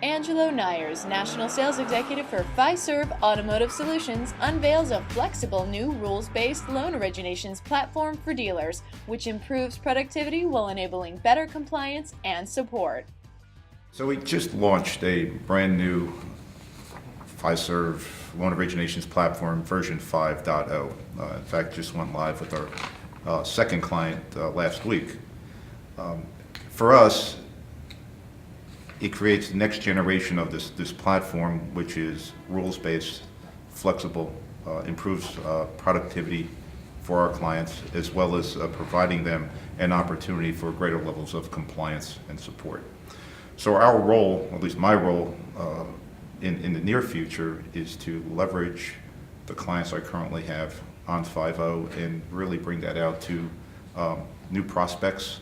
Angelo Nyars, National Sales Executive for Fiserv Automotive Solutions, unveils a flexible new rules-based loan originations platform for dealers, which improves productivity while enabling better compliance and support. So we just launched a brand new Fiserv loan originations platform, version 5.0. In fact, just went live with our second client last week. For us, it creates the next generation of this platform, which is rules-based, flexible, improves productivity for our clients, as well as providing them an opportunity for greater levels of compliance and support. So our role, at least my role, in the near future, is to leverage the clients I currently have on 5.0 and really bring that out to new prospects,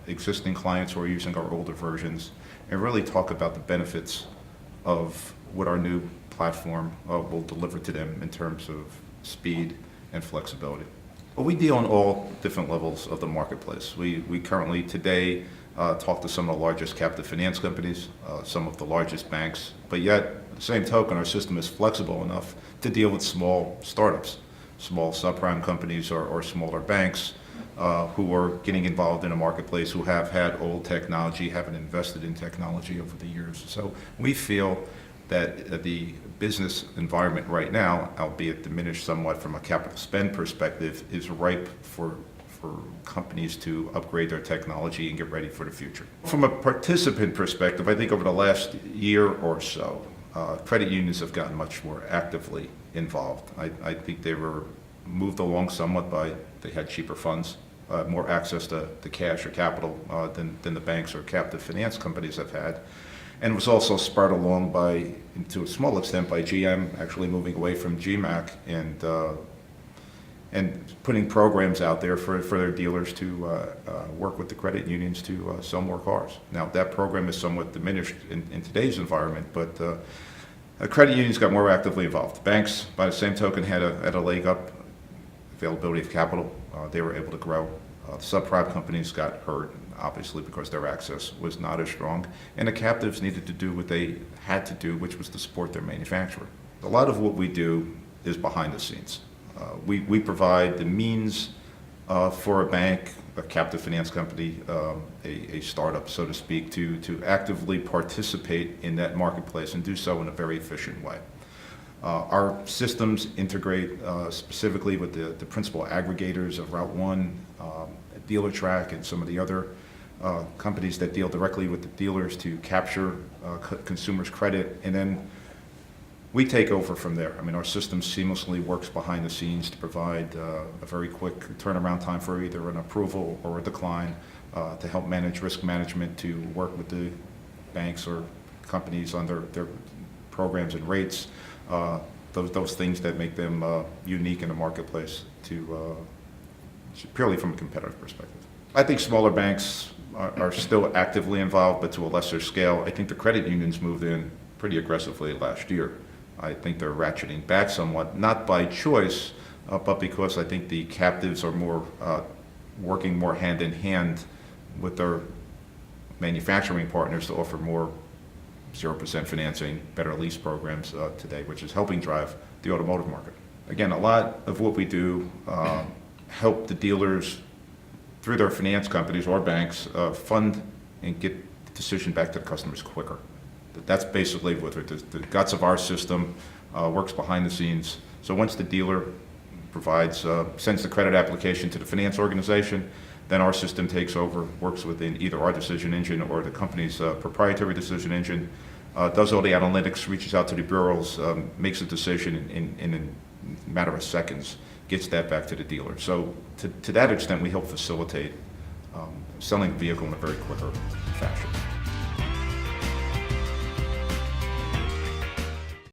existing clients who are using our older versions, and really talk about the benefits of what our new platform will deliver to them in terms of speed and flexibility. Well, we deal on all different levels of the marketplace. We currently today talk to some of the largest captive finance companies, some of the largest banks, but yet, at the same token, our system is flexible enough to deal with small startups, small subprime companies or smaller banks who are getting involved in a marketplace, who have had old technology, haven't invested in technology over the years. So we feel that the business environment right now, albeit diminished somewhat from a capital spend perspective, is ripe for companies to upgrade their technology and get ready for the future. From a participant perspective, I think over the last year or so, credit unions have gotten much more actively involved. I think they were moved along somewhat by, they had cheaper funds, more access to cash or capital than the banks or captive finance companies have had. And it was also spurred along by, to a small extent, by GM actually moving away from GMAC and putting programs out there for their dealers to work with the credit unions to sell more cars. Now, that program is somewhat diminished in today's environment, but credit unions got more actively involved. Banks, by the same token, had a leg up, availability of capital. They were able to grow. Subprime companies got hurt, obviously, because their access was not as strong. And the captives needed to do what they had to do, which was to support their manufacturer. A lot of what we do is behind the scenes. We provide the means for a bank, a captive finance company, a startup, so to speak, to actively participate in that marketplace and do so in a very efficient way. Our systems integrate specifically with the principal aggregators of Route 1, DealerTrack, and some of the other companies that deal directly with the dealers to capture consumers' credit, and then we take over from there. I mean, our system seamlessly works behind the scenes to provide a very quick turnaround time for either an approval or a decline, to help manage risk management, to work with the banks or companies on their programs and rates, those things that make them unique in the marketplace, to purely from a competitive perspective. I think smaller banks are still actively involved, but to a lesser scale. I think the credit unions moved in pretty aggressively last year. I think they're ratcheting back somewhat, not by choice, but because I think the captives are more working more hand in hand with their manufacturing partners to offer more 0% financing, better lease programs today, which is helping drive the automotive market. Again, a lot of what we do help the dealers through their finance companies or banks fund and get the decision back to the customers quicker. That's basically what the guts of our system, works behind the scenes. So once the dealer sends the credit application to the finance organization, then our system takes over, works within either our decision engine or the company's proprietary decision engine, does all the analytics, reaches out to the bureaus, makes a decision in a matter of seconds, gets that back to the dealer. So to that extent, we help facilitate selling the vehicle in a very quicker fashion.